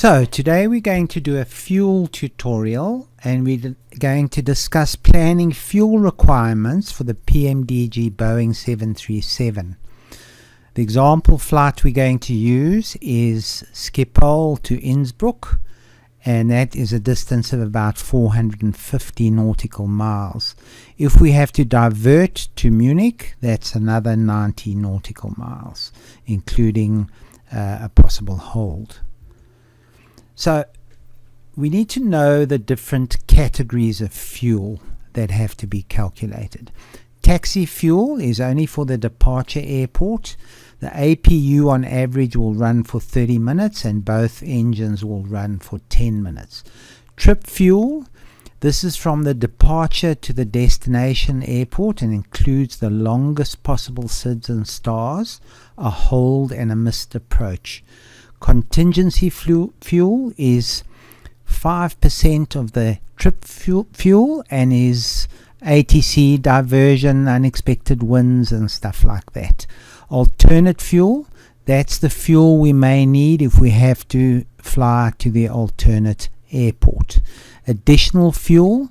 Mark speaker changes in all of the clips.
Speaker 1: So today we're going to do a fuel tutorial, and we're going to discuss planning fuel requirements for the PMDG Boeing 737. The example flight we're going to use is Schiphol to Innsbruck, and that is a distance of about 450 nautical miles. If we have to divert to Munich, that's another 90 nautical miles, including a possible hold. So we need to know the different categories of fuel that have to be calculated. Taxi fuel is only for the departure airport. The APU on average will run for 30 minutes and both engines will run for 10 minutes. Trip fuel, this is from the departure to the destination airport and includes the longest possible SIDS and stars, a hold and a missed approach. Contingency fuel is 5% of the trip fuel and is ATC, diversion, unexpected winds and stuff like that. Alternate fuel, that's the fuel we may need if we have to fly to the alternate airport. Additional fuel,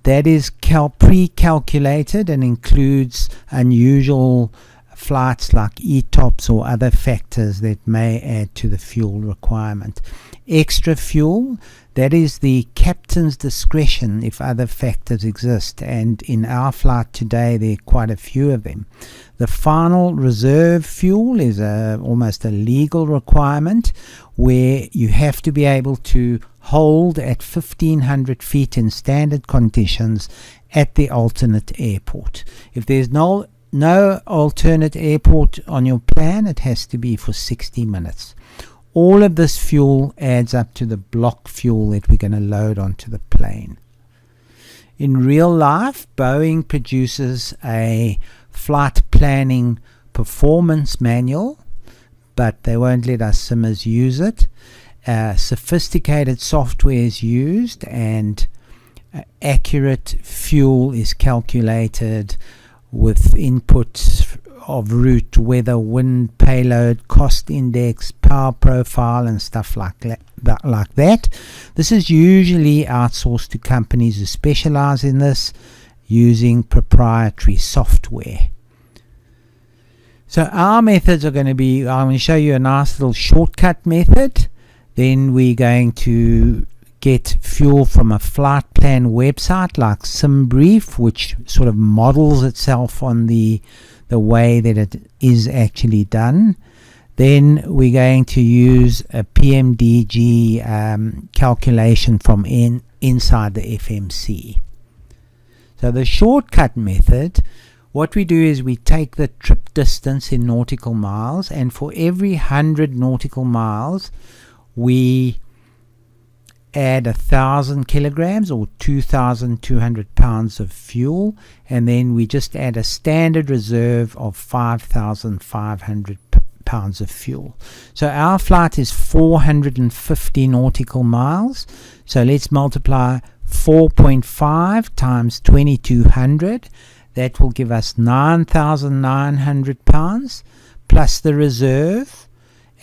Speaker 1: that is pre-calculated and includes unusual flights like ETOPS or other factors that may add to the fuel requirement. Extra fuel, that is the captain's discretion if other factors exist, and in our flight today there are quite a few of them. The final reserve fuel is almost a legal requirement where you have to be able to hold at 1500 feet in standard conditions at the alternate airport. If there's no alternate airport on your plan, it has to be for 60 minutes. All of this fuel adds up to the block fuel that we're going to load onto the plane. In real life, Boeing produces a flight planning performance manual, but they won't let us simmers use it. Sophisticated software is used and accurate fuel is calculated with input of route, weather, wind, payload, cost index, power profile and stuff like that. This is usually outsourced to companies who specialize in this using proprietary software. So our methods are going to be, I'm going to show you a nice little shortcut method. Then we're going to get fuel from a flight plan website like SimBrief, which sort of models itself on the way that it is actually done. Then we're going to use a PMDG calculation from inside the FMC. So the shortcut method, what we do is we take the trip distance in nautical miles, and for every 100 nautical miles we add 1,000 kilograms or 2,200 pounds of fuel, and then we just add a standard reserve of 5,500 pounds of fuel. So our flight is 450 nautical miles, so let's multiply 4.5 times 2,200. That will give us 9,900 pounds plus the reserve,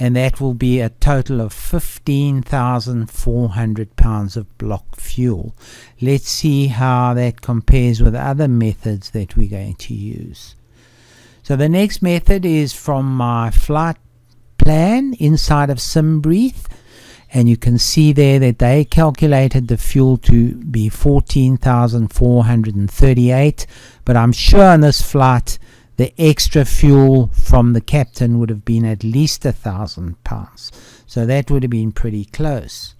Speaker 1: and that will be a total of 15,400 pounds of block fuel. Let's see how that compares with other methods that we're going to use. So the next method is from my flight plan inside of SimBrief, and you can see there that they calculated the fuel to be 14,438, but I'm sure on this flight the extra fuel from the captain would have been at least 1,000 pounds. So that would have been pretty close.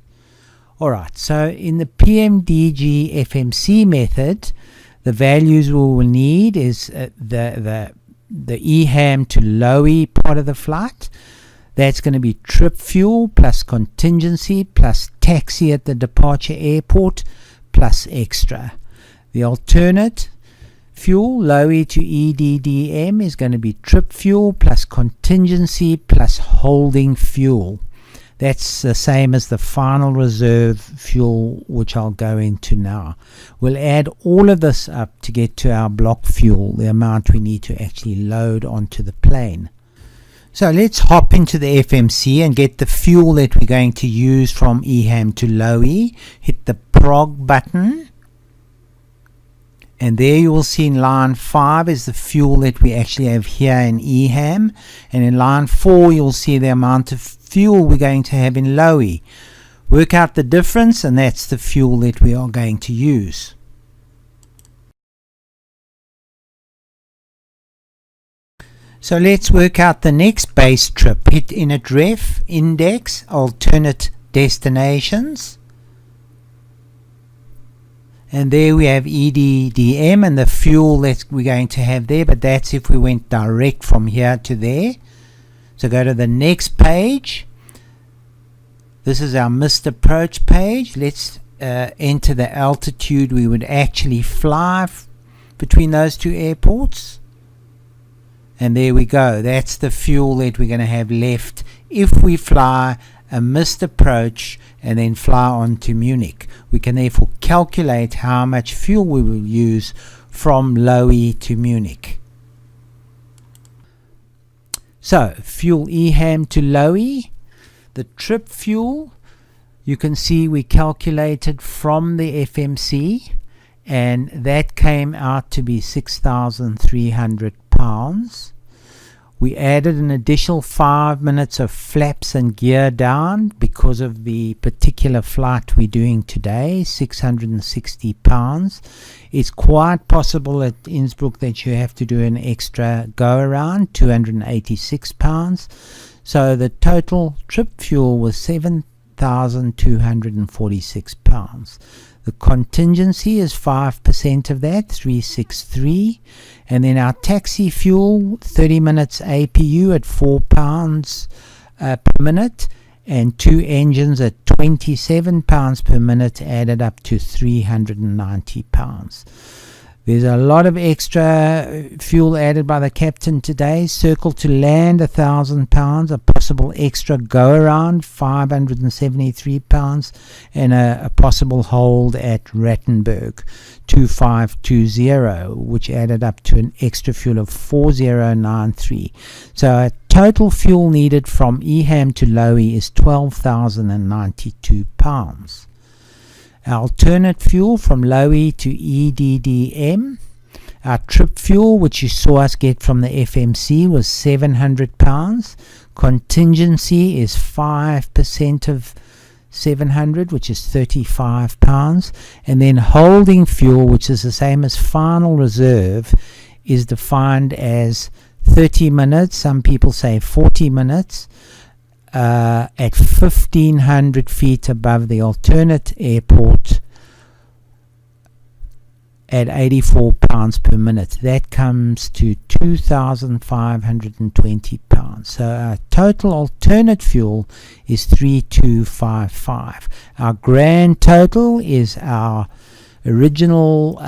Speaker 1: Alright, so in the PMDG FMC method, the values we will need is the EHAM to LOWI part of the flight. That's going to be trip fuel plus contingency plus taxi at the departure airport plus extra. The alternate fuel, LOWI to EDDM, is going to be trip fuel plus contingency plus holding fuel. That's the same as the final reserve fuel, which I'll go into now. We'll add all of this up to get to our block fuel, the amount we need to actually load onto the plane. So let's hop into the FMC and get the fuel that we're going to use from EHAM to LOWI. Hit the prog button, and there you will see in line 5 is the fuel that we actually have here in EHAM, and in line 4 you'll see the amount of fuel we're going to have in LOWI. Work out the difference, and that's the fuel that we are going to use. So let's work out the next base trip. Hit init ref, index, alternate destinations. And there we have EDDM and the fuel that we're going to have there, but that's if we went direct from here to there. So go to the next page. This is our missed approach page. Let's enter the altitude we would actually fly between those two airports. And there we go. That's the fuel that we're going to have left if we fly a missed approach and then fly on to Munich. We can therefore calculate how much fuel we will use from LOWI to Munich. So, fuel EHAM to LOWI. The trip fuel, you can see we calculated from the FMC, and that came out to be 6,300 pounds. We added an additional 5 minutes of flaps and gear down because of the particular flight we're doing today, 660 pounds. It's quite possible at Innsbruck that you have to do an extra go around, 286 pounds. So the total trip fuel was 7,246 pounds. The contingency is 5% of that, 363, and then our taxi fuel, 30 minutes APU at £4 per minute, and 2 engines at £27 per minute added up to £390. There's a lot of extra fuel added by the captain today. Circle to land, £1,000. A possible extra go around, £573, and a possible hold at Rattenberg, 2520, which added up to an extra fuel of 4093. So a total fuel needed from EHAM to LOWI is £12,092. Alternate fuel from LOWI to EDDM. Our trip fuel, which you saw us get from the FMC, was £700. Contingency is 5% of 700, which is £35. And then holding fuel, which is the same as final reserve, is defined as 30 minutes. Some people say 40 minutes. At 1,500 feet above the alternate airport at £84 per minute. That comes to £2,520. So our total alternate fuel is 3,255. Our grand total is our original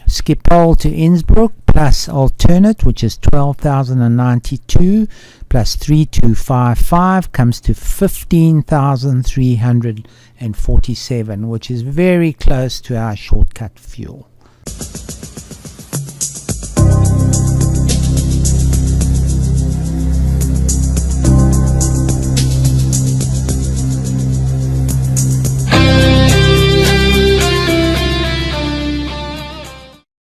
Speaker 1: Schiphol to Innsbruck plus alternate, which is 12,092 plus 3,255 comes to 15,347, which is very close to our shortcut fuel.